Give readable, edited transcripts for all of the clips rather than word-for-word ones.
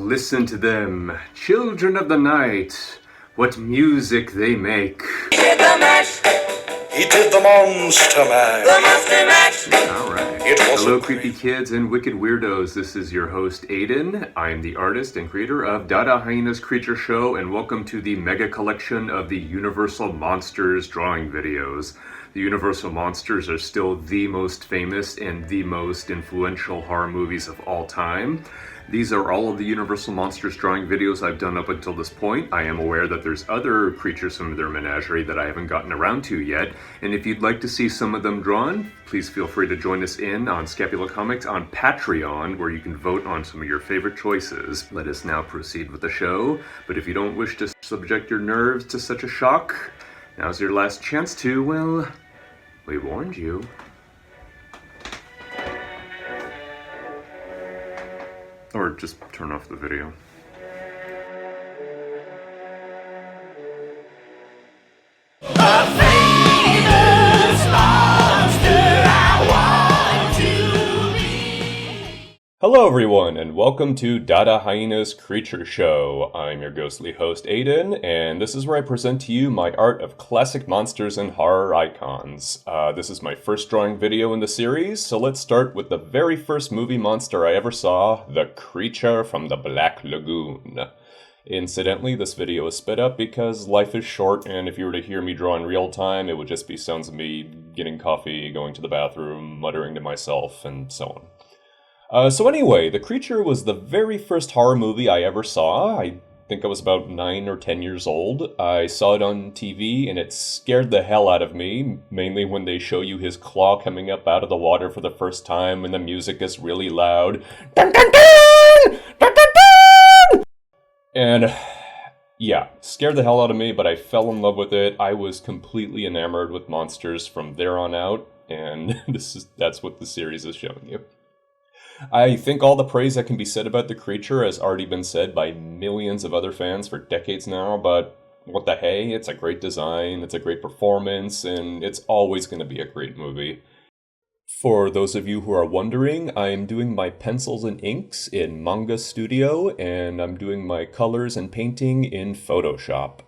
listen to them, children of the night, what music they make. He did the mash. He did the monster mash. The monster mash. Alright. Hello creepy kids and wicked weirdos, this is your host Aidan. I am the artist and creator of Dada Hyena's Creature Show, and welcome to the mega collection of the Universal Monsters drawing videos. The Universal Monsters are still the most famous and the most influential horror movies of all time. These are all of the Universal Monsters drawing videos I've done up until this point. I am aware that there's other creatures from their menagerie that I haven't gotten around to yet, and if you'd like to see some of them drawn, please feel free to join us on Scapula Comics on Patreon, where you can vote on some of your favorite choices. Let us now proceed with the show, but if you don't wish to subject your nerves to such a shock, now's your last chance to, well, we warned you. Or just turn off the video. Hello everyone, and welcome to Dada Hyena's Creature Show. I'm your ghostly host Aidan, and this is where I present to you my art of classic monsters and horror icons. This is my first drawing video in the series, so let's start with the very first movie monster I ever saw, the creature from the Black Lagoon. Incidentally, this video is sped up because life is short, and if you were to hear me draw in real time, it would just be sounds of me getting coffee, going to the bathroom, muttering to myself, and so on. So anyway, The Creature was the very first horror movie I ever saw. I think I was about 9 or 10 years old. I saw it on TV and it scared the hell out of me, mainly when they show you his claw coming up out of the water for the first time and the music is really loud. Dun, dun, dun! Dun, dun, dun! And yeah, scared the hell out of me, but I fell in love with it. I was completely enamored with monsters from there on out, and that's what the series is showing you. I think all the praise that can be said about The Creature has already been said by millions of other fans for decades now, but what the hey, it's a great design, it's a great performance, and it's always going to be a great movie. For those of you who are wondering, I'm doing my pencils and inks in Manga Studio, and I'm doing my colors and painting in Photoshop.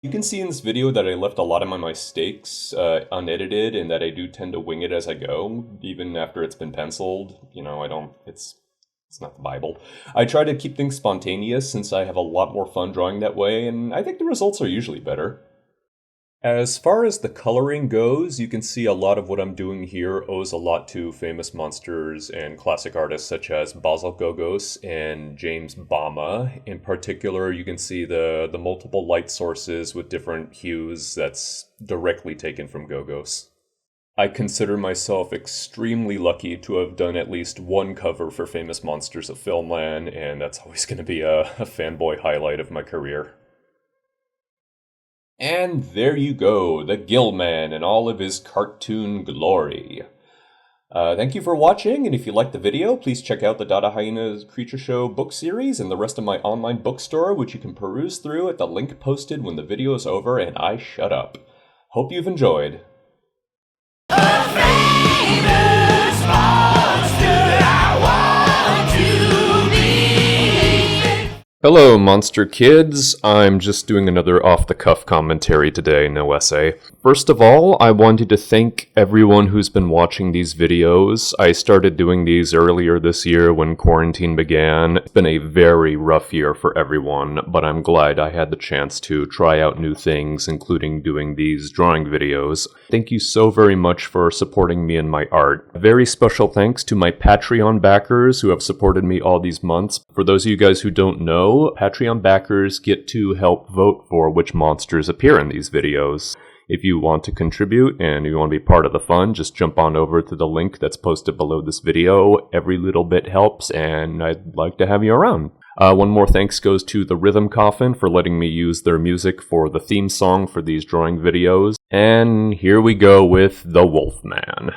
You can see in this video that I left a lot of my mistakes unedited, and that I do tend to wing it as I go, even after it's been penciled. You know, it's not the Bible. I try to keep things spontaneous since I have a lot more fun drawing that way, and I think the results are usually better. As far as the coloring goes, you can see a lot of what I'm doing here owes a lot to famous monsters and classic artists such as Basil Gogos and James Bama. In particular, you can see the multiple light sources with different hues that's directly taken from Gogos. I consider myself extremely lucky to have done at least one cover for famous monsters of Filmland, and that's always going to be a fanboy highlight of my career. And there you go, the Gillman in all of his cartoon glory. Thank you for watching, and if you liked the video, please check out the Dada Hyena's Creature Show book series and the rest of my online bookstore, which you can peruse through at the link posted when the video is over and I shut up. Hope you've enjoyed. Hello, monster kids. I'm just doing another off-the-cuff commentary today, no essay. First of all, I wanted to thank everyone who's been watching these videos. I started doing these earlier this year when quarantine began. It's been a very rough year for everyone, but I'm glad I had the chance to try out new things, including doing these drawing videos. Thank you so very much for supporting me in my art. A very special thanks to my Patreon backers who have supported me all these months. For those of you guys who don't know, Patreon backers get to help vote for which monsters appear in these videos. If you want to contribute and you want to be part of the fun, just jump on over to the link that's posted below this video. Every little bit helps, and I'd like to have you around. One more thanks goes to the Rhythm Coffin for letting me use their music for the theme song for these drawing videos. And here we go with The Wolfman.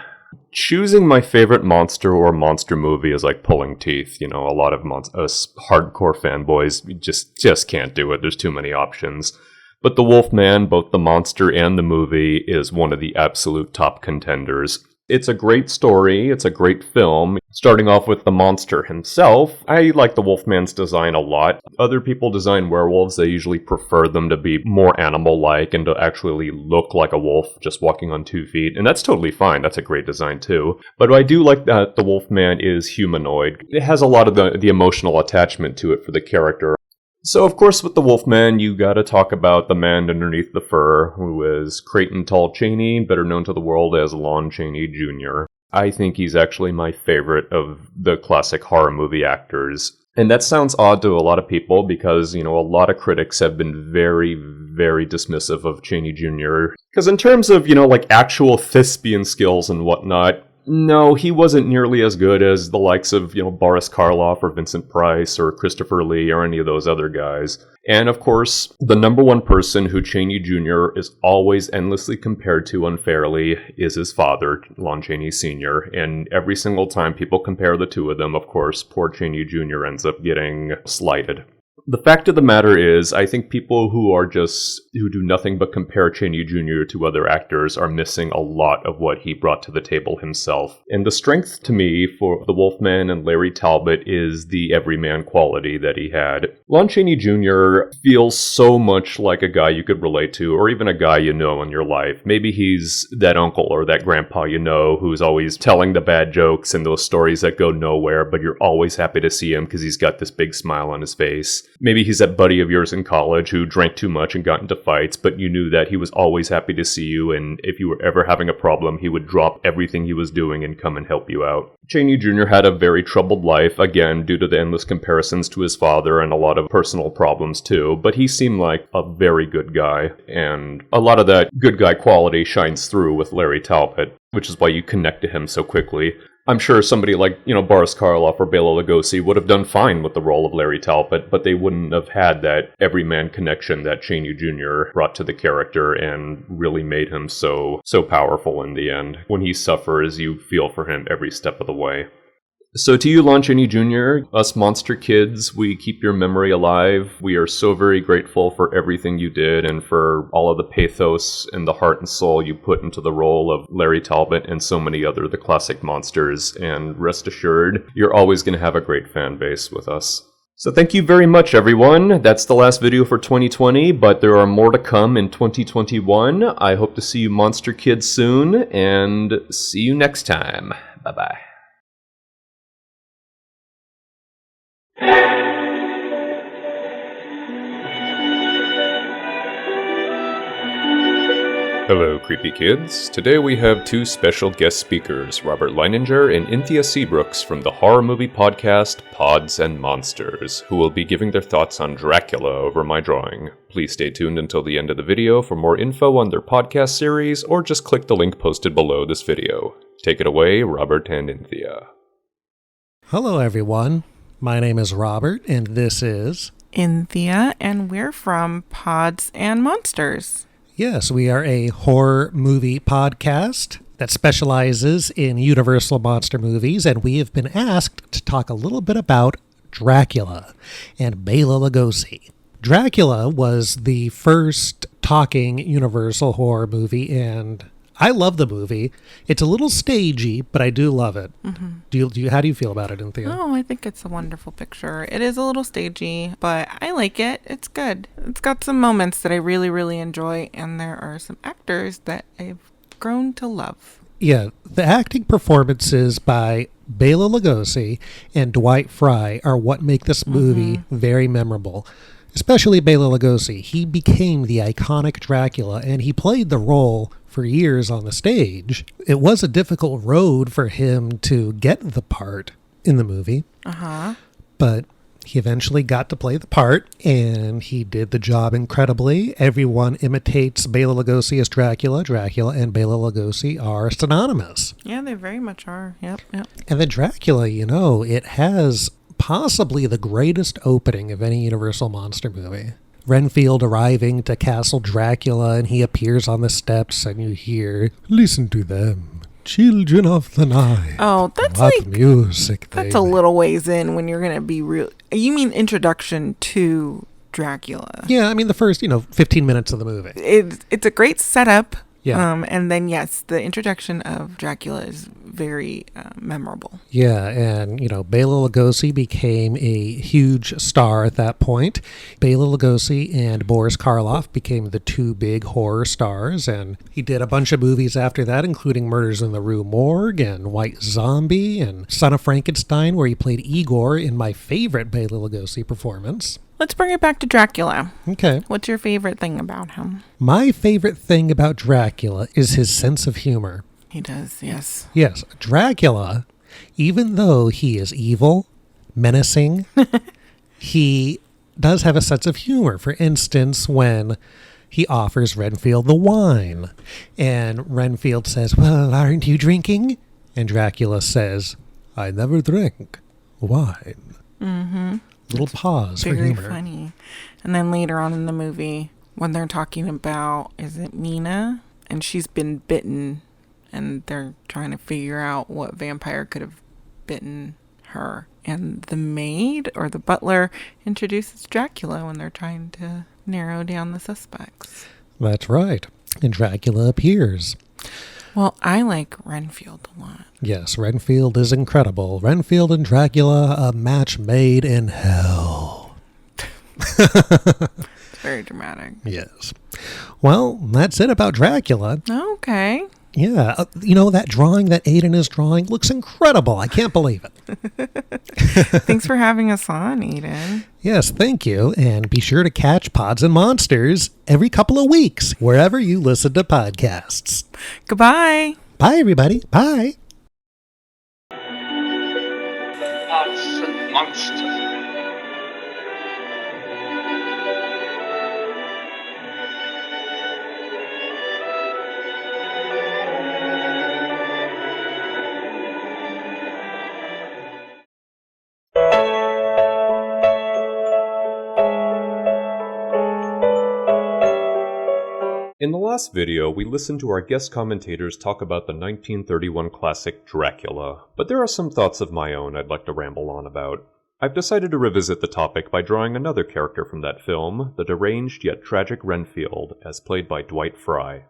Choosing my favorite monster or monster movie is like pulling teeth. You know, a lot of us hardcore fanboys just can't do it. There's too many options. But The Wolfman, both the monster and the movie, is one of the absolute top contenders. It's a great story, it's a great film. Starting off with the monster himself, I like the Wolfman's design a lot. Other people design werewolves, they usually prefer them to be more animal-like and to actually look like a wolf just walking on 2 feet, and that's totally fine, that's a great design too. But I do like that the Wolfman is humanoid. It has a lot of the emotional attachment to it for the character. So, of course, with the Wolfman, you gotta talk about the man underneath the fur, who is Creighton Tall Cheney, better known to the world as Lon Chaney Jr. I think he's actually my favorite of the classic horror movie actors. And that sounds odd to a lot of people because, a lot of critics have been very, very dismissive of Chaney Jr. Because in terms of, actual thespian skills and whatnot, no, he wasn't nearly as good as the likes of, Boris Karloff or Vincent Price or Christopher Lee or any of those other guys. And of course, the number one person who Chaney Jr. is always endlessly compared to unfairly is his father, Lon Chaney Sr. And every single time people compare the two of them, of course, poor Chaney Jr. ends up getting slighted. The fact of the matter is, I think people who do nothing but compare Chaney Jr. to other actors are missing a lot of what he brought to the table himself. And the strength to me for the Wolfman and Larry Talbot is the everyman quality that he had. Lon Chaney Jr. feels so much like a guy you could relate to, or even a guy you know in your life. Maybe he's that uncle or that grandpa you know who's always telling the bad jokes and those stories that go nowhere, but you're always happy to see him because he's got this big smile on his face. Maybe he's that buddy of yours in college who drank too much and got into fights, but you knew that he was always happy to see you, and if you were ever having a problem, he would drop everything he was doing and come and help you out. Chaney Jr. had a very troubled life, again, due to the endless comparisons to his father and a lot of personal problems too, but he seemed like a very good guy, and a lot of that good guy quality shines through with Larry Talbot, which is why you connect to him so quickly. I'm sure somebody like, Boris Karloff or Bela Lugosi would have done fine with the role of Larry Talbot, but they wouldn't have had that everyman connection that Chaney Jr. brought to the character and really made him so powerful in the end. When he suffers, you feel for him every step of the way. So to you, Lon Chaney Jr., us monster kids, we keep your memory alive. We are so very grateful for everything you did and for all of the pathos and the heart and soul you put into the role of Larry Talbot and so many other the classic monsters. And rest assured, you're always going to have a great fan base with us. So thank you very much, everyone. That's the last video for 2020, but there are more to come in 2021. I hope to see you monster kids soon, and see you next time. Bye-bye. Hello, creepy kids. Today we have two special guest speakers, Robert Leininger and Inthia Seabrooks from the horror movie podcast Pods and Monsters, who will be giving their thoughts on Dracula over my drawing. Please stay tuned until the end of the video for more info on their podcast series, or just click the link posted below this video. Take it away, Robert and Inthia. Hello, everyone. My name is Robert, and this is Inthia, and we're from Pods and Monsters. Yes, we are a horror movie podcast that specializes in Universal monster movies, and we have been asked to talk a little bit about Dracula and Bela Lugosi. Dracula was the first talking Universal horror movie, and I love the movie. It's a little stagey, but I do love it. Mm-hmm. How do you feel about it, Inthia? Oh, I think it's a wonderful picture. It is a little stagey, but I like it. It's good. It's got some moments that I really, really enjoy, and there are some actors that I've grown to love. Yeah, the acting performances by Bela Lugosi and Dwight Frye are what make this movie very memorable. Especially Bela Lugosi. He became the iconic Dracula, and he played the role for years on the stage. It was a difficult road for him to get the part in the movie. But he eventually got to play the part, and he did the job incredibly. Everyone imitates Bela Lugosi as Dracula. Dracula and Bela Lugosi are synonymous. Yeah, they very much are. Yep. And the Dracula, it has possibly the greatest opening of any Universal monster movie. Renfield arriving to Castle Dracula, and he appears on the steps, and you hear, "Listen to them, children of the night." Oh, that's what like music. That's a little ways in when you're gonna be real. You mean introduction to Dracula? Yeah, I mean the first 15 minutes of the movie. It's a great setup. Yeah. And then, yes, the introduction of Dracula is very memorable. Yeah, and, Bela Lugosi became a huge star at that point. Bela Lugosi and Boris Karloff became the two big horror stars, and he did a bunch of movies after that, including Murders in the Rue Morgue and White Zombie and Son of Frankenstein, where he played Ygor in my favorite Bela Lugosi performance. Let's bring it back to Dracula. Okay. What's your favorite thing about him? My favorite thing about Dracula is his sense of humor. He does, yes. Yes, Dracula, even though he is evil, menacing, he does have a sense of humor. For instance, when he offers Renfield the wine, and Renfield says, "Well, aren't you drinking?" And Dracula says, "I never drink wine." Mm-hmm. Little pause for Very humor. funny. And then later on in the movie, when they're talking about, is it Mina? And she's been bitten, and they're trying to figure out what vampire could have bitten her. And the maid or the butler introduces Dracula when they're trying to narrow down the suspects. That's right. And Dracula appears. Well, I like Renfield a lot. Yes, Renfield is incredible. Renfield and Dracula, a match made in hell. It's very dramatic. Yes. Well, that's it about Dracula. Okay. Yeah. That drawing that Aidan is drawing looks incredible. I can't believe it. Thanks for having us on, Aidan. Yes, thank you. And be sure to catch Pods and Monsters every couple of weeks, wherever you listen to podcasts. Goodbye. Bye, everybody. Bye. Pots and monsters. In the last video, we listened to our guest commentators talk about the 1931 classic Dracula, but there are some thoughts of my own I'd like to ramble on about. I've decided to revisit the topic by drawing another character from that film, the deranged yet tragic Renfield, as played by Dwight Fry.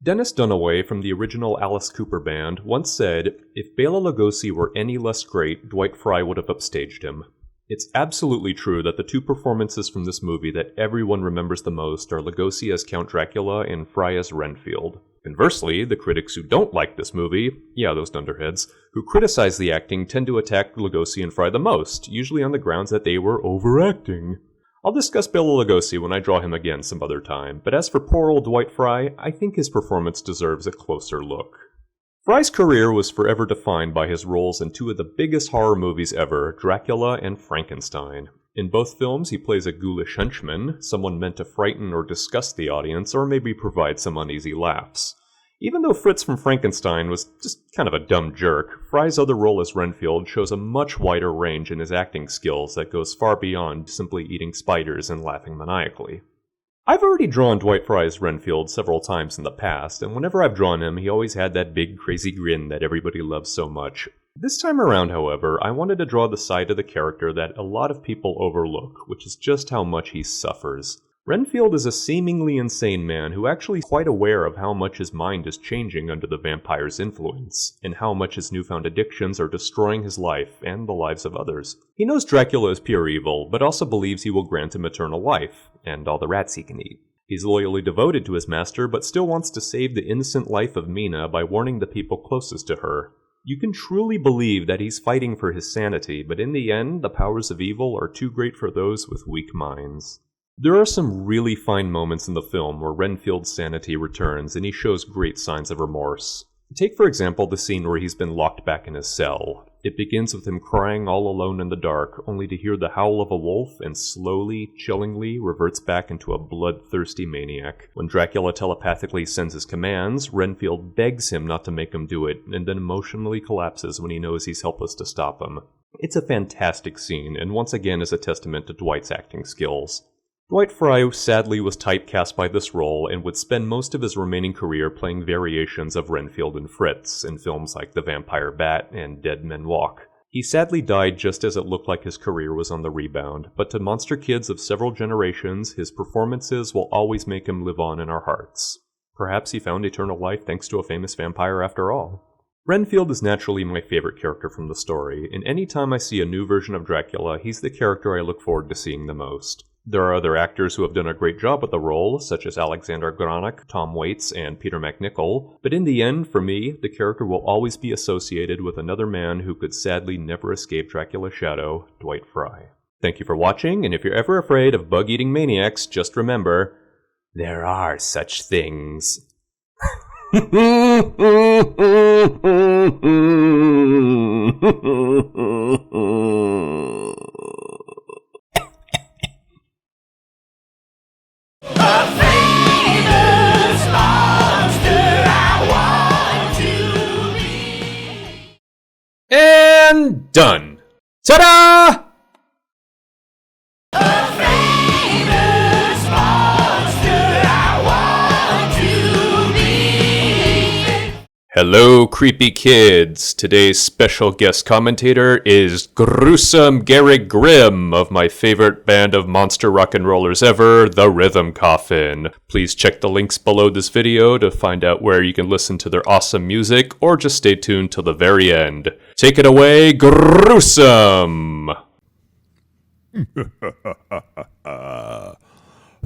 Dennis Dunaway from the original Alice Cooper Band once said, "If Bela Lugosi were any less great, Dwight Fry would have upstaged him." It's absolutely true that the two performances from this movie that everyone remembers the most are Lugosi as Count Dracula and Fry as Renfield. Conversely, the critics who don't like this movie, those dunderheads, who criticize the acting tend to attack Lugosi and Fry the most, usually on the grounds that they were overacting. I'll discuss Bela Lugosi when I draw him again some other time, but as for poor old Dwight Fry, I think his performance deserves a closer look. Fry's career was forever defined by his roles in two of the biggest horror movies ever, Dracula and Frankenstein. In both films, he plays a ghoulish henchman, someone meant to frighten or disgust the audience, or maybe provide some uneasy laughs. Even though Fritz from Frankenstein was just kind of a dumb jerk, Fry's other role as Renfield shows a much wider range in his acting skills that goes far beyond simply eating spiders and laughing maniacally. I've already drawn Dwight Fry as Renfield several times in the past, and whenever I've drawn him, he always had that big crazy grin that everybody loves so much. This time around, however, I wanted to draw the side of the character that a lot of people overlook, which is just how much he suffers. Renfield is a seemingly insane man who actually is quite aware of how much his mind is changing under the vampire's influence, and how much his newfound addictions are destroying his life and the lives of others. He knows Dracula is pure evil, but also believes he will grant him eternal life, and all the rats he can eat. He's loyally devoted to his master, but still wants to save the innocent life of Mina by warning the people closest to her. You can truly believe that he's fighting for his sanity, but in the end, the powers of evil are too great for those with weak minds. There are some really fine moments in the film where Renfield's sanity returns and he shows great signs of remorse. Take, for example, the scene where he's been locked back in his cell. It begins with him crying all alone in the dark, only to hear the howl of a wolf, and slowly, chillingly reverts back into a bloodthirsty maniac. When Dracula telepathically sends his commands, Renfield begs him not to make him do it, and then emotionally collapses when he knows he's helpless to stop him. It's a fantastic scene, and once again is a testament to Dwight's acting skills. Dwight Fry sadly was typecast by this role and would spend most of his remaining career playing variations of Renfield and Fritz in films like The Vampire Bat and Dead Men Walk. He sadly died just as it looked like his career was on the rebound, but to monster kids of several generations, his performances will always make him live on in our hearts. Perhaps he found eternal life thanks to a famous vampire after all. Renfield is naturally my favorite character from the story, and any time I see a new version of Dracula, he's the character I look forward to seeing the most. There are other actors who have done a great job with the role, such as Alexander Granach, Tom Waits, and Peter MacNicol, but in the end, for me, the character will always be associated with another man who could sadly never escape Dracula's shadow, Dwight Frye. Thank you for watching, and if you're ever afraid of bug-eating maniacs, just remember, there are such things. And done. Ta-da! Hello, creepy kids. Today's special guest commentator is Gruesome Garrick Grimm of my favorite band of monster rock and rollers ever, The Rhythm Coffin. Please check the links below this video to find out where you can listen to their awesome music, or just stay tuned till the very end. Take it away, Gruesome!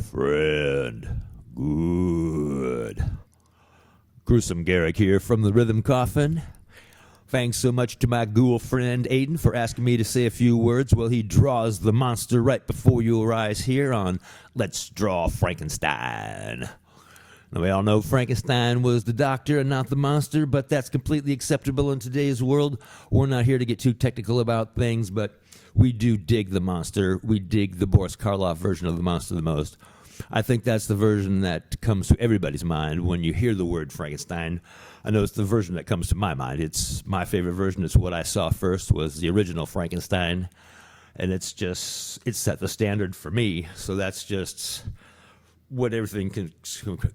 Friend, good. Gruesome Garrick here from the Rhythm Coffin. Thanks so much to my ghoul friend Aidan for asking me to say a few words while he draws the monster right before your eyes here on Let's Draw Frankenstein. Now, we all know Frankenstein was the doctor and not the monster, but that's completely acceptable in today's world. We're not here to get too technical about things, but we do dig the monster. We dig the Boris Karloff version of the monster the most. I think that's the version that comes to everybody's mind when you hear the word Frankenstein. I know it's the version that comes to my mind. It's my favorite version. It's what I saw first, was the original Frankenstein. And it set the standard for me. So that's just what everything can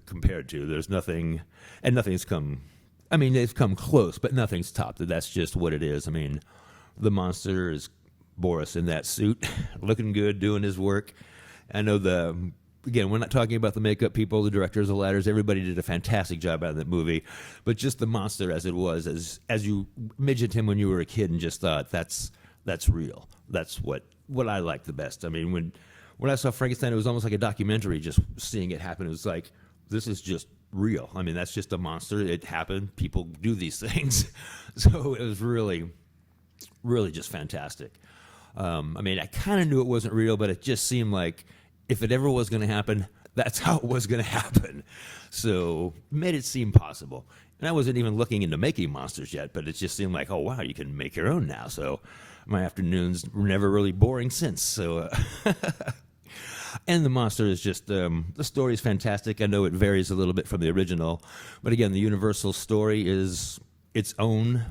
compared to. There's nothing, and nothing's come, I mean, they've come close, but nothing's topped it. That's just what it is. I mean, the monster is Boris in that suit, looking good, doing his work. I know again, we're not talking about the makeup people, the directors, the ladders. Everybody did a fantastic job out of that movie. But just the monster as it was, as you midget him when you were a kid and just thought, that's real. That's what I like the best. I mean, when I saw Frankenstein, it was almost like a documentary, just seeing it happen. It was like, this is just real. I mean, that's just a monster. It happened. People do these things. So it was really, really just fantastic. I mean, I kind of knew it wasn't real, but it just seemed like if it ever was going to happen, that's how it was going to happen. So made it seem possible. And I wasn't even looking into making monsters yet, but it just seemed like, oh, wow, you can make your own now. So my afternoons were never really boring since. So, and the monster is just, the story is fantastic. I know it varies a little bit from the original. But again, the Universal story is its own,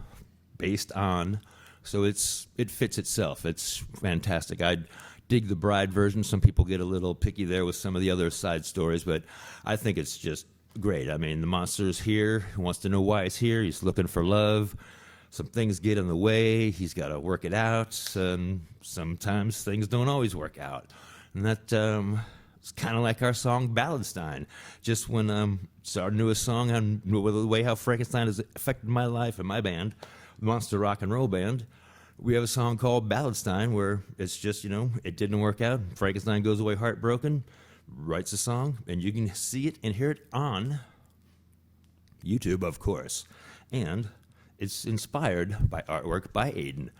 based on, so it fits itself. It's fantastic. I dig the Bride version. Some people get a little picky there with some of the other side stories, but I think it's just great. I mean, the monster is here. He wants to know why he's here. He's looking for love. Some things get in the way. He's got to work it out. Sometimes things don't always work out. And that it's kind of like our song Balladstein. Just when it's our newest song on the way how Frankenstein has affected my life and my band, the Monster Rock and Roll Band. We have a song called Balladstein where it's just, it didn't work out. Frankenstein goes away heartbroken, writes a song, and you can see it and hear it on YouTube, of course. And it's inspired by artwork by Aidan.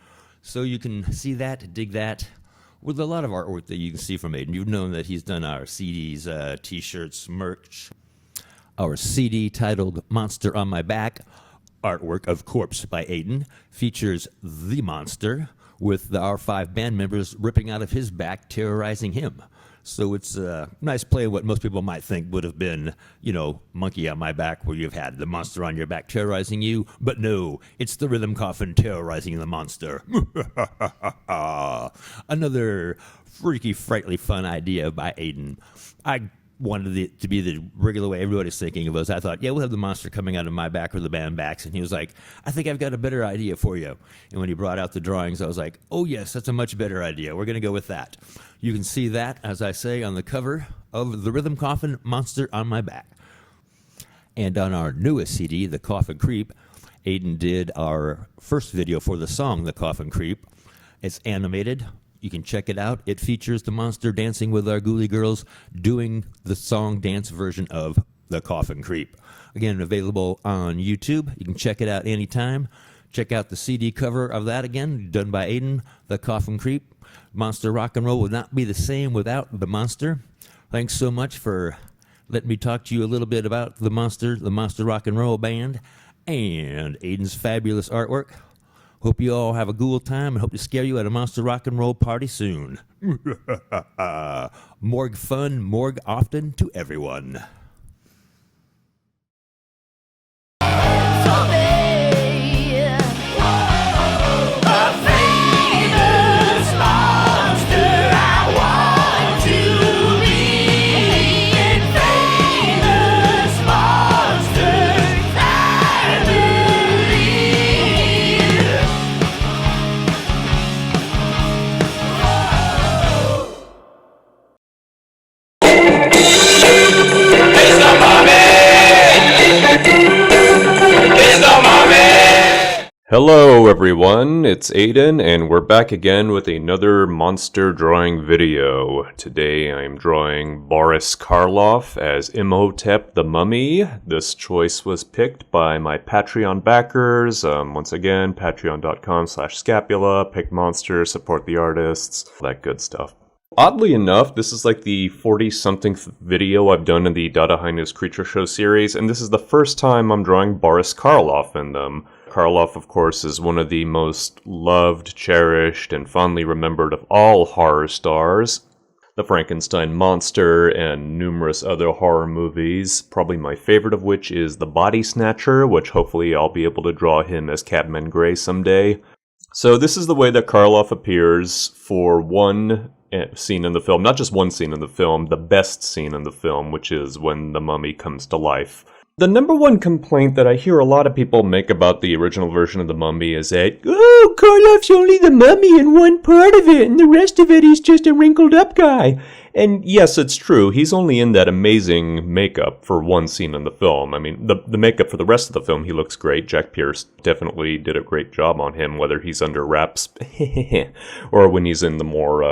So you can see that, dig that, with a lot of artwork that you can see from Aidan. You've known that he's done our CDs, T-shirts, merch. Our CD titled Monster on My Back, artwork of Corpse by Aidan, features the monster with our 5 band members ripping out of his back, terrorizing him. So it's a nice play of what most people might think would have been, monkey on my back, where you've had the monster on your back terrorizing you. But no, it's the Rhythm Coffin terrorizing the monster. Another freaky, frightly fun idea by Aidan. I wanted it to be the regular way everybody's thinking of us. I thought, we'll have the monster coming out of my back or the band backs. And he was like, I think I've got a better idea for you. And when he brought out the drawings, I was like, oh yes, that's a much better idea. We're going to go with that. You can see that, as I say, on the cover of the Rhythm Coffin, Monster on My Back. And on our newest CD, The Coffin Creep, Aidan did our first video for the song The Coffin Creep. It's animated. You can check it out. It features the monster dancing with our ghoulie girls doing the song dance version of The Coffin Creep. Again, available on YouTube. You can check it out anytime. Check out the CD cover of that again, done by Aidan, The Coffin Creep. Monster Rock and Roll would not be the same without the monster. Thanks so much for letting me talk to you a little bit about the Monster Rock and Roll Band, and Aidan's fabulous artwork. Hope you all have a ghoul time and hope to scare you at a Monster Rock and Roll party soon. Morgue fun, morgue often to everyone. Hello everyone, it's Aidan, and we're back again with another monster drawing video. Today I'm drawing Boris Karloff as Imhotep the Mummy. This choice was picked by my Patreon backers. Once again, patreon.com/scapula, pick monsters, support the artists, that good stuff. Oddly enough, this is like the 40-something video I've done in the Dada Hyena's Creature Show series, and this is the first time I'm drawing Boris Karloff in them. Karloff, of course, is one of the most loved, cherished, and fondly remembered of all horror stars. The Frankenstein monster and numerous other horror movies, probably my favorite of which is The Body Snatcher, which hopefully I'll be able to draw him as Catman Gray someday. So this is the way that Karloff appears for one scene in the film, not just one scene in the film, the best scene in the film, which is when the mummy comes to life. The number one complaint that I hear a lot of people make about the original version of the Mummy is that, oh, Karloff's only the mummy in one part of it, and the rest of it he's just a wrinkled up guy. And yes, it's true, he's only in that amazing makeup for one scene in the film. I mean, the makeup for the rest of the film, he looks great. Jack Pierce definitely did a great job on him, whether he's under wraps or when he's in the more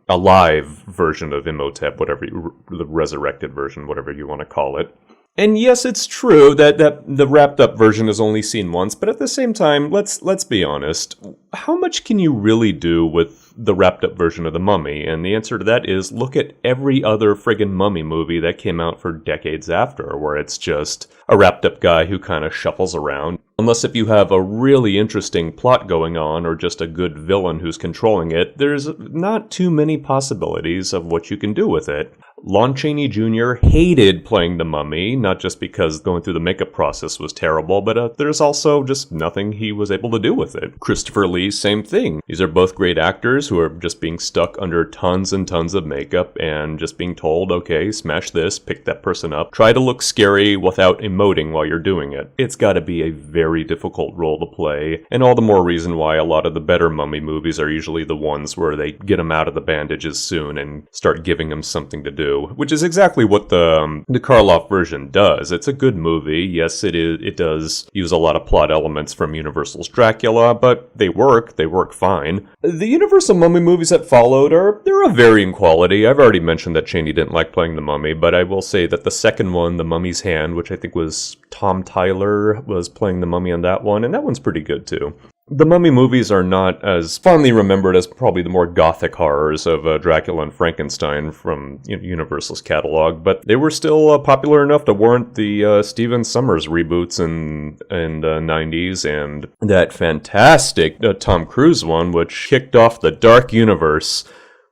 alive version of Imhotep, whatever, the resurrected version, whatever you want to call it. And yes, it's true that the wrapped-up version is only seen once, but at the same time, let's be honest. How much can you really do with the wrapped-up version of The Mummy? And the answer to that is, look at every other friggin' Mummy movie that came out for decades after, where it's just a wrapped-up guy who kind of shuffles around. Unless if you have a really interesting plot going on, or just a good villain who's controlling it, there's not too many possibilities of what you can do with it. Lon Chaney Jr. hated playing the Mummy, not just because going through the makeup process was terrible, but there's also just nothing he was able to do with it. Christopher Lee, same thing. These are both great actors who are just being stuck under tons and tons of makeup and just being told, okay, smash this, pick that person up, try to look scary without emoting while you're doing it. It's gotta be a very difficult role to play, and all the more reason why a lot of the better Mummy movies are usually the ones where they get him out of the bandages soon and start giving him something to do. Which is exactly what the Karloff version does. It's a good movie. Yes, it does use a lot of plot elements from Universal's Dracula, but they work fine. The Universal Mummy movies that followed they're of varying quality. I've already mentioned that Chaney didn't like playing the Mummy, but I will say that the second one, The Mummy's Hand, which I think was Tom Tyler, was playing the Mummy on that one, and that one's pretty good too. The Mummy movies are not as fondly remembered as probably the more gothic horrors of Dracula and Frankenstein from Universal's catalog, but they were still popular enough to warrant the Stephen Sommers reboots in the 90s, and that fantastic Tom Cruise one, which kicked off the Dark Universe,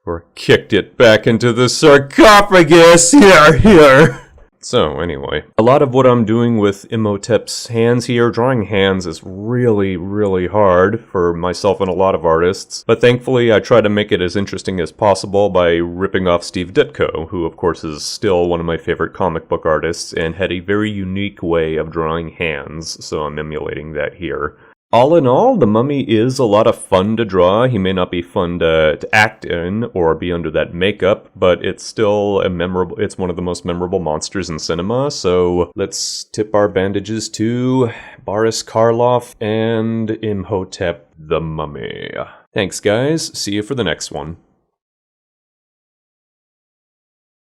or kicked it back into the sarcophagus, here. So anyway, a lot of what I'm doing with Imhotep's hands here, drawing hands, is really, really hard for myself and a lot of artists. But thankfully, I try to make it as interesting as possible by ripping off Steve Ditko, who of course is still one of my favorite comic book artists and had a very unique way of drawing hands, so I'm emulating that here. All in all, The Mummy is a lot of fun to draw. He may not be fun to act in or be under that makeup, but it's still it's one of the most memorable monsters in cinema. So let's tip our bandages to Boris Karloff and Imhotep the Mummy. Thanks, guys. See you for the next one.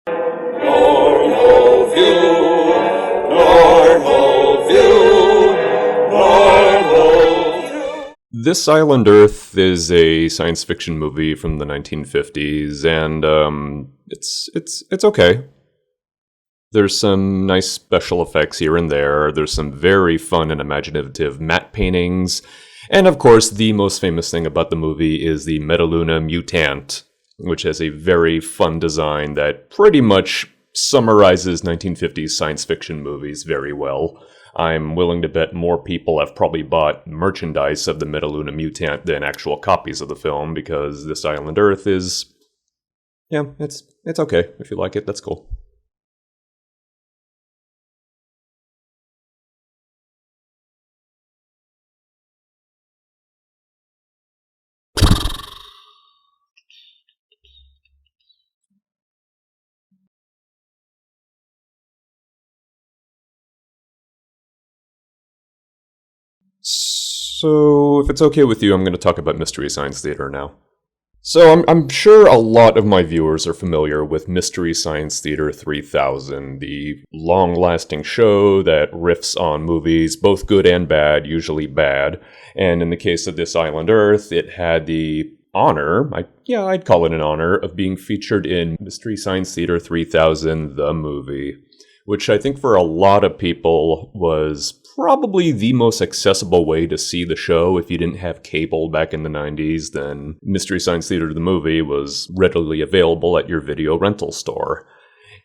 Normal view, normal view, normal view. This Island Earth is a science fiction movie from the 1950s, and it's okay. There's some nice special effects here and there. There's some very fun and imaginative matte paintings. And of course, the most famous thing about the movie is the Metaluna Mutant, which has a very fun design that pretty much summarizes 1950s science fiction movies very well. I'm willing to bet more people have probably bought merchandise of the Metaluna Mutant than actual copies of the film, because This Island Earth is... yeah, it's okay. If you like it, that's cool. So, if it's okay with you, I'm going to talk about Mystery Science Theater now. So, I'm sure a lot of my viewers are familiar with Mystery Science Theater 3000, the long-lasting show that riffs on movies, both good and bad, usually bad. And in the case of This Island Earth, it had the honor, I'd call it an honor, of being featured in Mystery Science Theater 3000, the movie, which I think for a lot of people was probably the most accessible way to see the show. If you didn't have cable back in the 90s, then Mystery Science Theater the movie was readily available at your video rental store.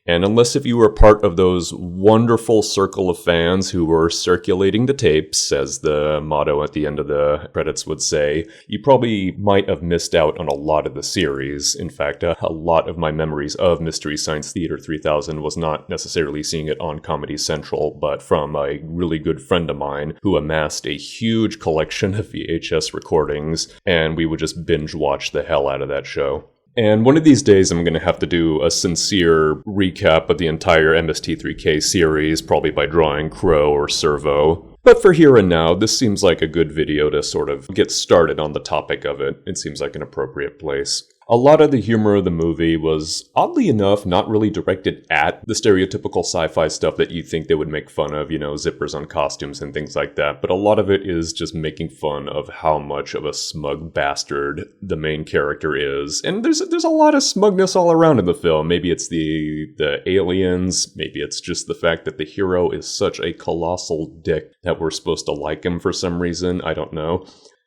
And unless if you were part of those wonderful circle of fans who were circulating the tapes, as the motto at the end of the credits would say, you probably might have missed out on a lot of the series. In fact, a lot of my memories of Mystery Science Theater 3000 was not necessarily seeing it on Comedy Central, but from a really good friend of mine who amassed a huge collection of VHS recordings, and we would just binge watch the hell out of that show. And one of these days I'm going to have to do a sincere recap of the entire MST3K series, probably by drawing Crow or Servo. But for here and now, this seems like a good video to sort of get started on the topic of it. It seems like an appropriate place. A lot of the humor of the movie was, oddly enough, not really directed at the stereotypical sci-fi stuff that you think they would make fun of, zippers on costumes and things like that, but a lot of it is just making fun of how much of a smug bastard the main character is. And there's a lot of smugness all around in the film. Maybe it's the aliens, maybe it's just the fact that the hero is such a colossal dick that we're supposed to like him for some reason, I don't know.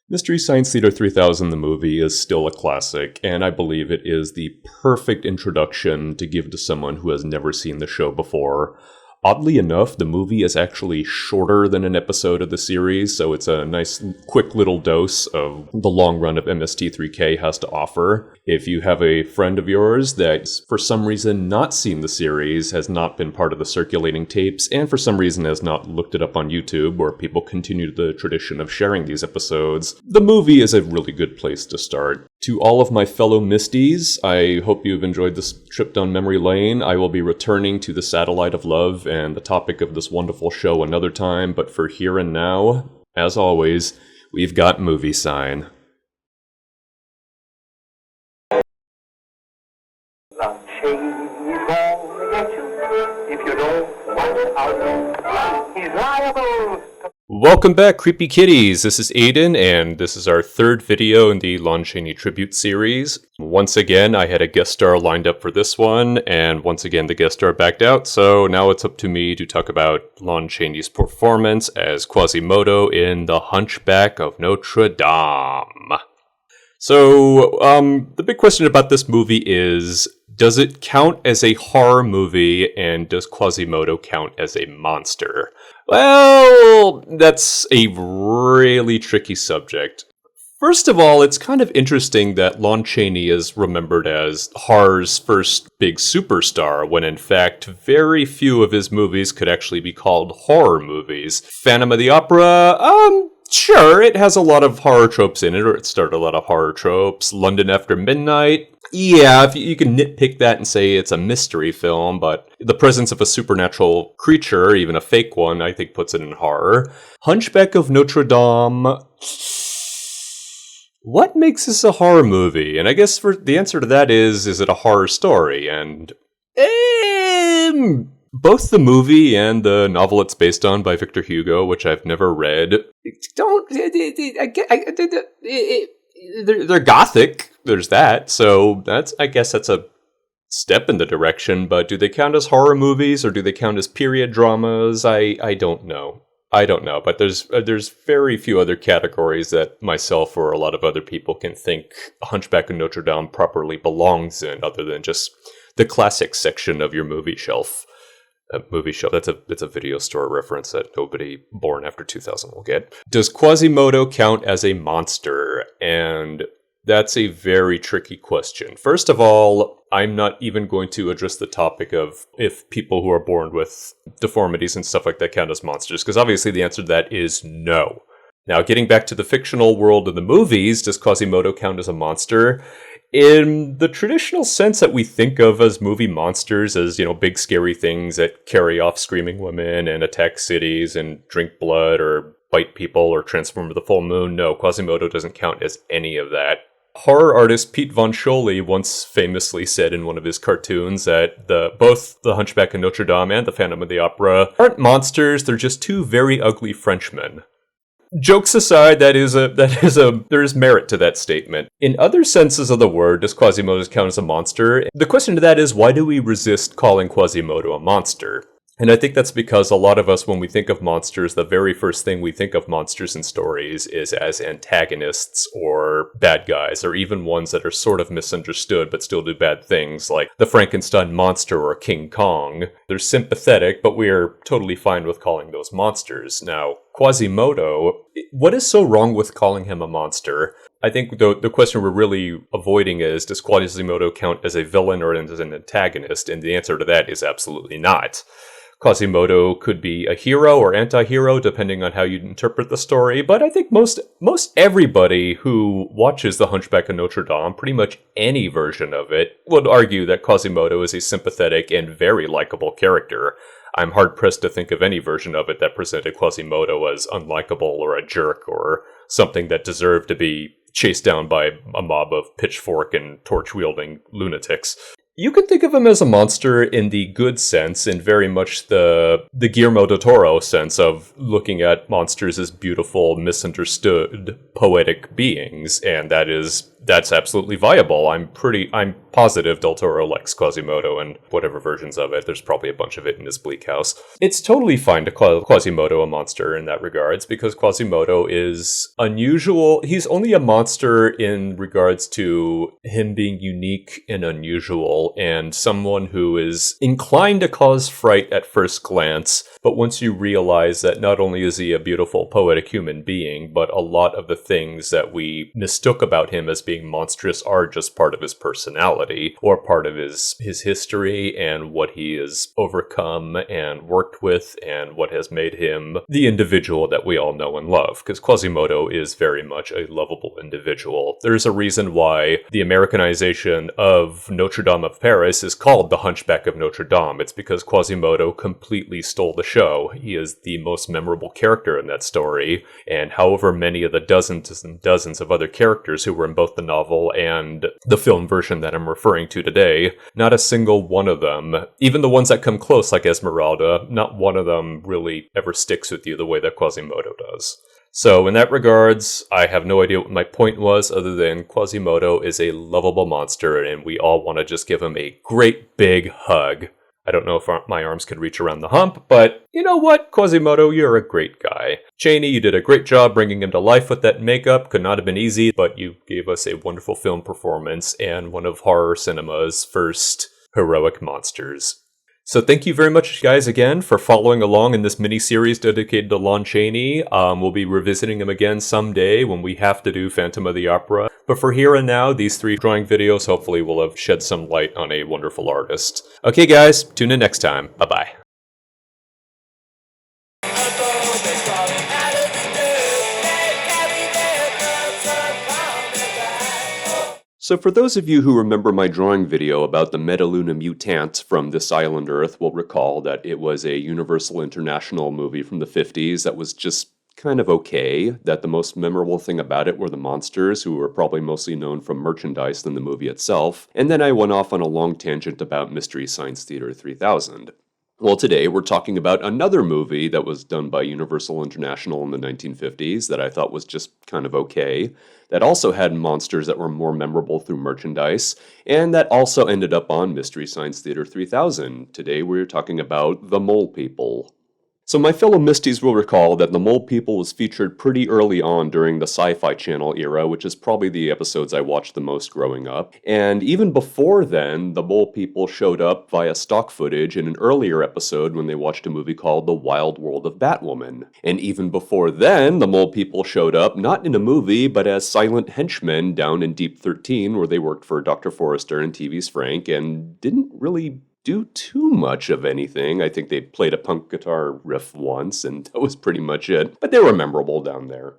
Mystery Science Theater 3000, the movie, is still a classic, and I believe it is the perfect introduction to give to someone who has never seen the show before. Oddly enough, the movie is actually shorter than an episode of the series, so it's a nice, quick little dose of the long run of MST3K has to offer. If you have a friend of yours that's for some reason not seen the series, has not been part of the circulating tapes, and for some reason has not looked it up on YouTube, where people continue the tradition of sharing these episodes, the movie is a really good place to start. To all of my fellow Misties, I hope you've enjoyed this trip down memory lane. I will be returning to the Satellite of Love and the topic of this wonderful show another time, but for here and now, as always, we've got Movie Sign. Welcome back, Creepy Kitties! This is Aidan, and this is our third video in the Lon Chaney Tribute series. Once again, I had a guest star lined up for this one, and once again the guest star backed out, so now it's up to me to talk about Lon Chaney's performance as Quasimodo in The Hunchback of Notre Dame. So, the big question about this movie is, does it count as a horror movie, and does Quasimodo count as a monster? Well, that's a really tricky subject. First of all, it's kind of interesting that Lon Chaney is remembered as horror's first big superstar, when in fact, very few of his movies could actually be called horror movies. Phantom of the Opera, Sure, it has a lot of horror tropes in it, or it started a lot of horror tropes. London After Midnight. Yeah, if you can nitpick that and say it's a mystery film, but the presence of a supernatural creature, even a fake one, I think puts it in horror. Hunchback of Notre Dame. What makes this a horror movie? And I guess for the answer to that is it a horror story? And both the movie and the novel it's based on by Victor Hugo, which I've never read, they're gothic. There's that. So I guess that's a step in the direction, but do they count as horror movies or do they count as period dramas? I don't know. But there's very few other categories that myself or a lot of other people can think Hunchback of Notre Dame properly belongs in, other than just the classic section of your movie shelf. That's a video store reference that nobody born after 2000 will get. Does Quasimodo count as a monster? And that's a very tricky question. First of all, I'm not even going to address the topic of if people who are born with deformities and stuff like that count as monsters, because obviously the answer to that is no. Now, getting back to the fictional world of the movies, does Quasimodo count as a monster? In the traditional sense that we think of as movie monsters as, big scary things that carry off screaming women and attack cities and drink blood or bite people or transform with the full moon, no, Quasimodo doesn't count as any of that. Horror artist Pete Von Scholey once famously said in one of his cartoons that both the Hunchback of Notre Dame and the Phantom of the Opera aren't monsters, they're just two very ugly Frenchmen. Jokes aside, there is merit to that statement. In other senses of the word, does Quasimodo count as a monster? The question to that is, why do we resist calling Quasimodo a monster? And I think that's because a lot of us, when we think of monsters, the very first thing we think of monsters in stories is as antagonists or bad guys, or even ones that are sort of misunderstood but still do bad things, like the Frankenstein monster or King Kong. They're sympathetic, but we're totally fine with calling those monsters. Now, Quasimodo, what is so wrong with calling him a monster? I think the question we're really avoiding is, does Quasimodo count as a villain or as an antagonist? And the answer to that is absolutely not. Quasimodo could be a hero or anti-hero, depending on how you interpret the story, but I think most everybody who watches The Hunchback of Notre Dame, pretty much any version of it, would argue that Quasimodo is a sympathetic and very likable character. I'm hard-pressed to think of any version of it that presented Quasimodo as unlikable or a jerk or something that deserved to be chased down by a mob of pitchfork and torch-wielding lunatics. You can think of him as a monster in the good sense, in very much the Guillermo del Toro sense of looking at monsters as beautiful, misunderstood, poetic beings, and that's absolutely viable. I'm positive Del Toro likes Quasimodo and whatever versions of it. There's probably a bunch of it in his Bleak House. It's totally fine to call Quasimodo a monster in that regards, because Quasimodo is unusual. He's only a monster in regards to him being unique and unusual, and someone who is inclined to cause fright at first glance, but once you realize that not only is he a beautiful, poetic human being, but a lot of the things that we mistook about him as being monstrous are just part of his personality, or part of his history, and what he has overcome and worked with, and what has made him the individual that we all know and love, because Quasimodo is very much a lovable individual. There's a reason why the Americanization of Notre Dame of Paris is called The Hunchback of Notre Dame. It's because Quasimodo completely stole the show. He is the most memorable character in that story, and however many of the dozens and dozens of other characters who were in both the novel and the film version that I'm referring to today, not a single one of them, even the ones that come close like Esmeralda, not one of them really ever sticks with you the way that Quasimodo does. So in that regards, I have no idea what my point was, other than Quasimodo is a lovable monster, and we all want to just give him a great big hug. I don't know if my arms could reach around the hump, but you know what, Quasimodo, you're a great guy. Cheney, you did a great job bringing him to life with that makeup. Could not have been easy, but you gave us a wonderful film performance and one of horror cinema's first heroic monsters. So thank you very much, guys, again, for following along in this mini-series dedicated to Lon Chaney. We'll be revisiting him again someday when we have to do Phantom of the Opera. But for here and now, these 3 drawing videos hopefully will have shed some light on a wonderful artist. Okay, guys, tune in next time. Bye-bye. They call it out of the dead. So for those of you who remember my drawing video about the Metaluna Mutant from This Island Earth will recall that it was a Universal International movie from the 50s that was just kind of okay, that the most memorable thing about it were the monsters, who were probably mostly known from merchandise than the movie itself, and then I went off on a long tangent about Mystery Science Theater 3000. Well, today we're talking about another movie that was done by Universal International in the 1950s that I thought was just kind of okay, that also had monsters that were more memorable through merchandise, and that also ended up on Mystery Science Theater 3000. Today we're talking about The Mole People. So my fellow Misties will recall that the Mole People was featured pretty early on during the Sci-Fi Channel era, which is probably the episodes I watched the most growing up. And even before then, the Mole People showed up via stock footage in an earlier episode when they watched a movie called The Wild World of Batwoman. And even before then, the Mole People showed up not in a movie, but as silent henchmen down in Deep 13, where they worked for Dr. Forrester and TV's Frank, and didn't really do too much of anything. I think they played a punk guitar riff once, and that was pretty much it. But they were memorable down there.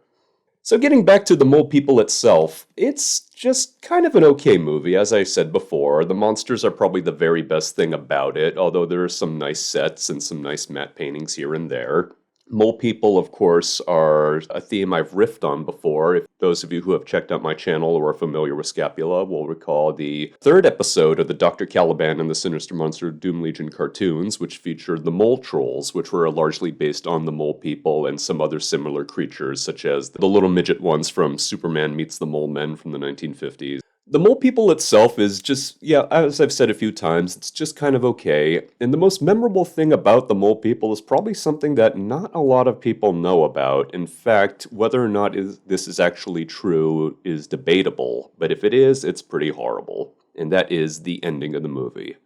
So getting back to The Mole People itself, it's just kind of an okay movie. As I said before, the monsters are probably the very best thing about it, although there are some nice sets and some nice matte paintings here and there. Mole People, of course, are a theme I've riffed on before. If those of you who have checked out my channel or are familiar with Scapula will recall the third episode of the Dr. Caliban and the Sinister Monster Doom Legion cartoons, which featured the Mole Trolls, which were largely based on the Mole People and some other similar creatures, such as the little midget ones from Superman Meets the Mole Men from the 1950s. The Mole People itself is just, yeah, as I've said a few times, it's just kind of okay. And the most memorable thing about the Mole People is probably something that not a lot of people know about. In fact, whether or not this is actually true is debatable. But if it is, it's pretty horrible. And that is the ending of the movie.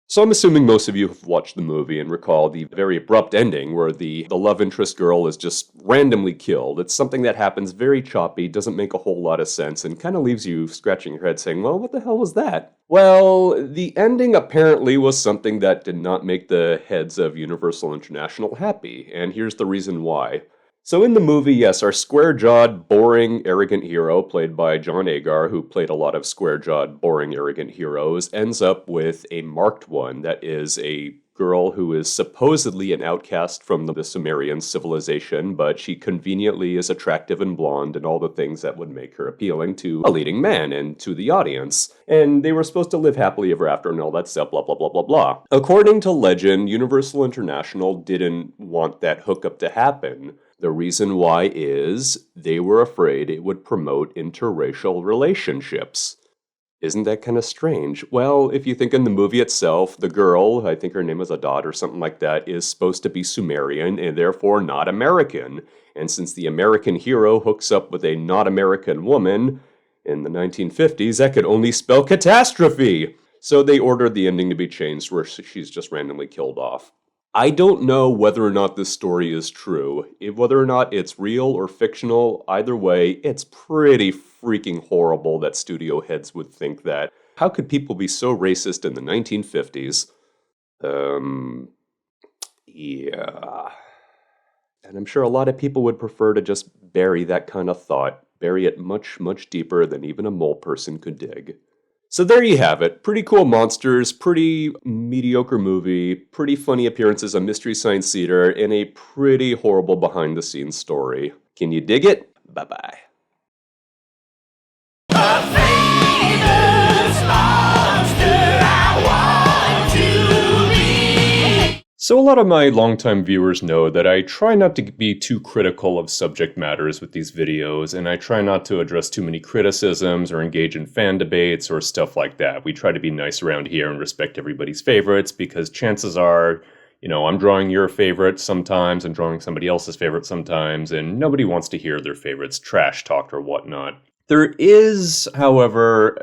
So I'm assuming most of you have watched the movie and recall the very abrupt ending where the love interest girl is just randomly killed. It's something that happens very choppy, doesn't make a whole lot of sense, and kind of leaves you scratching your head saying, well, what the hell was that? Well, the ending apparently was something that did not make the heads of Universal International happy, and here's the reason why. So in the movie, yes, our square-jawed, boring, arrogant hero, played by John Ygor, who played a lot of square-jawed, boring, arrogant heroes, ends up with a marked one that is a girl who is supposedly an outcast from the Sumerian civilization, but she conveniently is attractive and blonde and all the things that would make her appealing to a leading man and to the audience. And they were supposed to live happily ever after and all that stuff, blah, blah, blah, blah, blah. According to legend, Universal International didn't want that hookup to happen. The reason why is they were afraid it would promote interracial relationships. Isn't that kind of strange? Well, if you think in the movie itself, the girl, I think her name is Adad or something like that, is supposed to be Sumerian and therefore not American. And since the American hero hooks up with a not American woman in the 1950s, that could only spell catastrophe. So they ordered the ending to be changed where she's just randomly killed off. I don't know whether or not this story is true. Whether or not it's real or fictional, either way, it's pretty freaking horrible that studio heads would think that. How could people be so racist in the 1950s? Yeah. And I'm sure a lot of people would prefer to just bury that kind of thought. Bury it much, much deeper than even a mole person could dig. So there you have it. Pretty cool monsters, pretty mediocre movie, pretty funny appearances on Mystery Science Theater, and a pretty horrible behind-the-scenes story. Can you dig it? Bye-bye. So a lot of my longtime viewers know that I try not to be too critical of subject matters with these videos, and I try not to address too many criticisms or engage in fan debates or stuff like that. We try to be nice around here and respect everybody's favorites, because chances are, I'm drawing your favorite sometimes and drawing somebody else's favorite sometimes, and nobody wants to hear their favorites trash talked or whatnot. There is, however,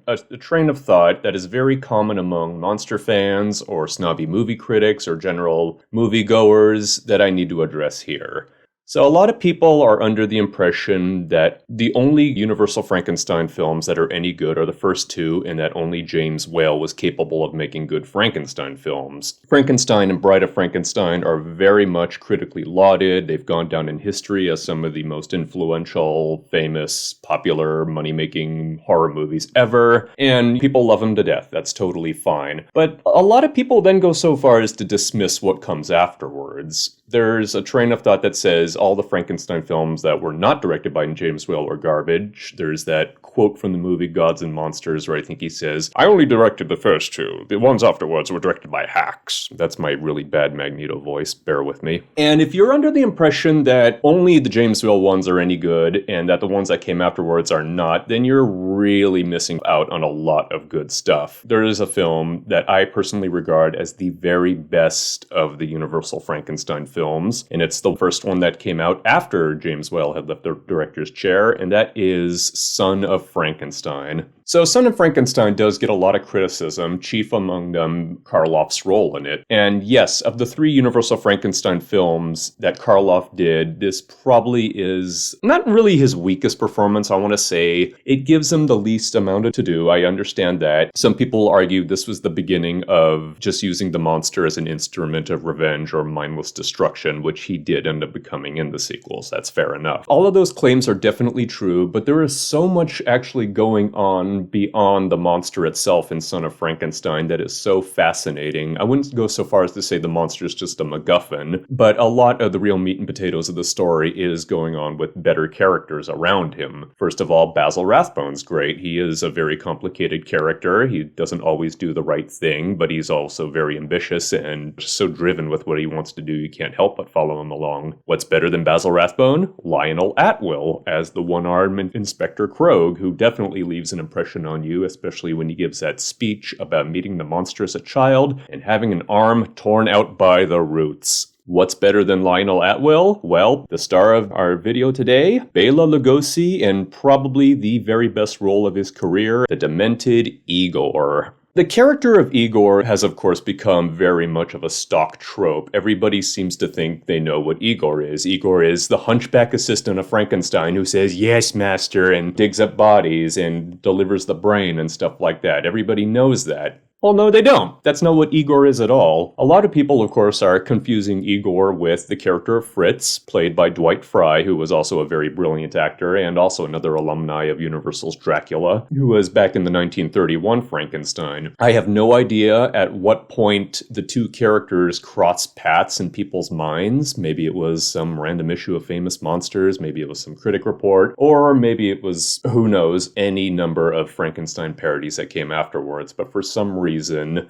a train of thought that is very common among monster fans or snobby movie critics or general moviegoers that I need to address here. So a lot of people are under the impression that the only Universal Frankenstein films that are any good are the first two, and that only James Whale was capable of making good Frankenstein films. Frankenstein and Bride of Frankenstein are very much critically lauded. They've gone down in history as some of the most influential, famous, popular, money-making horror movies ever, and people love them to death. That's totally fine. But a lot of people then go so far as to dismiss what comes afterwards. There's a train of thought that says all the Frankenstein films that were not directed by James Whale were garbage. There's that quote from the movie Gods and Monsters where I think he says, "I only directed the first two. The ones afterwards were directed by hacks." That's my really bad Magneto voice. Bear with me. And if you're under the impression that only the James Whale ones are any good and that the ones that came afterwards are not, then you're really missing out on a lot of good stuff. There is a film that I personally regard as the very best of the Universal Frankenstein films, and it's the first one that came out after James Whale had left the director's chair, and that is Son of Frankenstein. So Son of Frankenstein does get a lot of criticism, chief among them Karloff's role in it. And yes, of the three Universal Frankenstein films that Karloff did, this probably is not really his weakest performance, I want to say. It gives him the least amount to do, I understand that. Some people argue this was the beginning of just using the monster as an instrument of revenge or mindless destruction, which he did end up becoming in the sequels. That's fair enough. All of those claims are definitely true, but there is so much actually going on beyond the monster itself in Son of Frankenstein that is so fascinating. I wouldn't go so far as to say the monster is just a MacGuffin, but a lot of the real meat and potatoes of the story is going on with better characters around him. First of all, Basil Rathbone's great. He is a very complicated character. He doesn't always do the right thing, but he's also very ambitious and just so driven with what he wants to do, you can't help but follow him along. What's better than Basil Rathbone? Lionel Atwill as the one-armed Inspector Krogh, who definitely leaves an impression on you, especially when he gives that speech about meeting the monster as a child and having an arm torn out by the roots. What's better than Lionel Atwill? Well, the star of our video today, Bela Lugosi, in probably the very best role of his career, the demented Ygor. The character of Ygor has, of course, become very much of a stock trope. Everybody seems to think they know what Ygor is. Ygor is the hunchback assistant of Frankenstein who says, "Yes, master," and digs up bodies and delivers the brain and stuff like that. Everybody knows that. Well, no, they don't. That's not what Ygor is at all. A lot of people, of course, are confusing Ygor with the character of Fritz, played by Dwight Frye, who was also a very brilliant actor, and also another alumni of Universal's Dracula, who was back in the 1931 Frankenstein. I have no idea at what point the two characters crossed paths in people's minds. Maybe it was some random issue of Famous Monsters, maybe it was some critic report, or maybe it was, who knows, any number of Frankenstein parodies that came afterwards, but for some reason,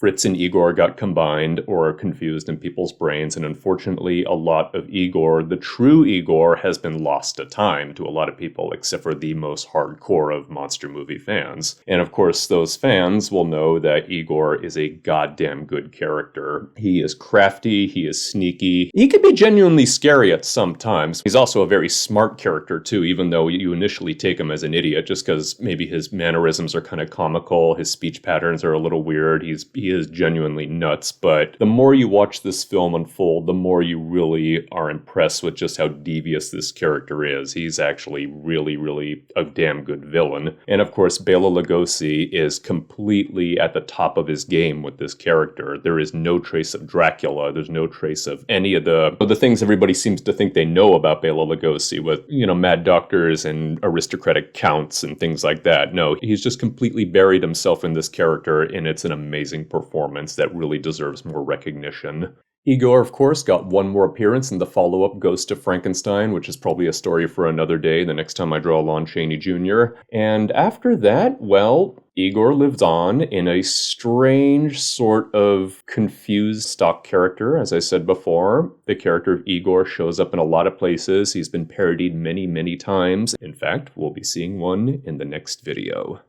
Fritz and Ygor got combined or confused in people's brains, and unfortunately a lot of Ygor, the true Ygor, has been lost to time to a lot of people, except for the most hardcore of monster movie fans. And of course, those fans will know that Ygor is a goddamn good character. He is crafty, he is sneaky, he can be genuinely scary at some times. He's also a very smart character too, even though you initially take him as an idiot just because maybe his mannerisms are kind of comical, his speech patterns are a little weird. He is genuinely nuts, but the more you watch this film unfold, the more you really are impressed with just how devious this character is. He's actually really, really a damn good villain. And of course, Bela Lugosi is completely at the top of his game with this character. There is no trace of Dracula. There's no trace of any of the things everybody seems to think they know about Bela Lugosi with, mad doctors and aristocratic counts and things like that. No, he's just completely buried himself in this character, and it's an amazing performance that really deserves more recognition. Ygor, of course, got one more appearance in the follow-up Ghost of Frankenstein, which is probably a story for another day, the next time I draw Lon Chaney Jr. And after that, well, Ygor lives on in a strange sort of confused stock character, as I said before. The character of Ygor shows up in a lot of places. He's been parodied many, many times. In fact, we'll be seeing one in the next video.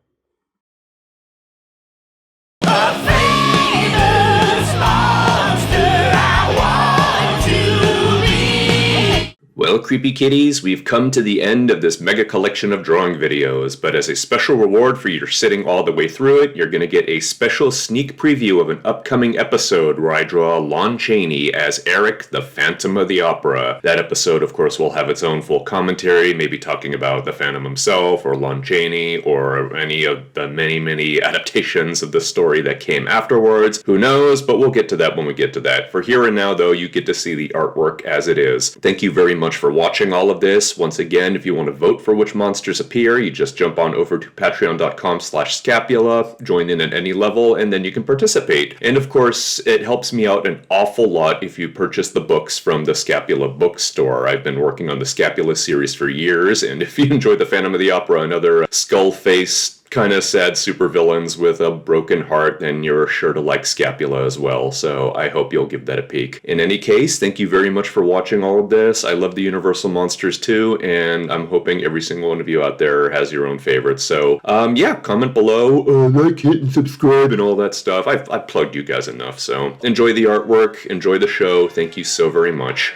Well, creepy kitties, we've come to the end of this mega collection of drawing videos, but as a special reward for you sitting all the way through it, you're going to get a special sneak preview of an upcoming episode where I draw Lon Chaney as Eric, the Phantom of the Opera. That episode, of course, will have its own full commentary, maybe talking about the Phantom himself, or Lon Chaney, or any of the many adaptations of the story that came afterwards. Who knows, but we'll get to that when we get to that. For here and now, though, you get to see the artwork as it is. Thank you very much for watching all of this. Once again, if you want to vote for which monsters appear, you just jump on over to patreon.com/scapula, join in at any level, and then you can participate. And of course, it helps me out an awful lot if you purchase the books from the Scapula bookstore. I've been working on the Scapula series for years, and if you enjoy the Phantom of the Opera and other skull-faced kind of sad supervillains with a broken heart, and you're sure to like Scapula as well, so I hope you'll give that a peek. In any case, thank you very much for watching all of this. I love the Universal monsters too, and I'm hoping every single one of you out there has your own favorites. So, yeah, comment below, like, hit, and subscribe, and all that stuff. I've plugged you guys enough, so enjoy the artwork, enjoy the show. Thank you so very much.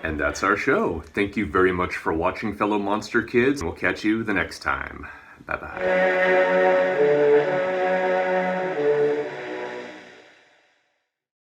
And that's our show. Thank you very much for watching, fellow monster kids. We'll catch you the next time. Bye-bye.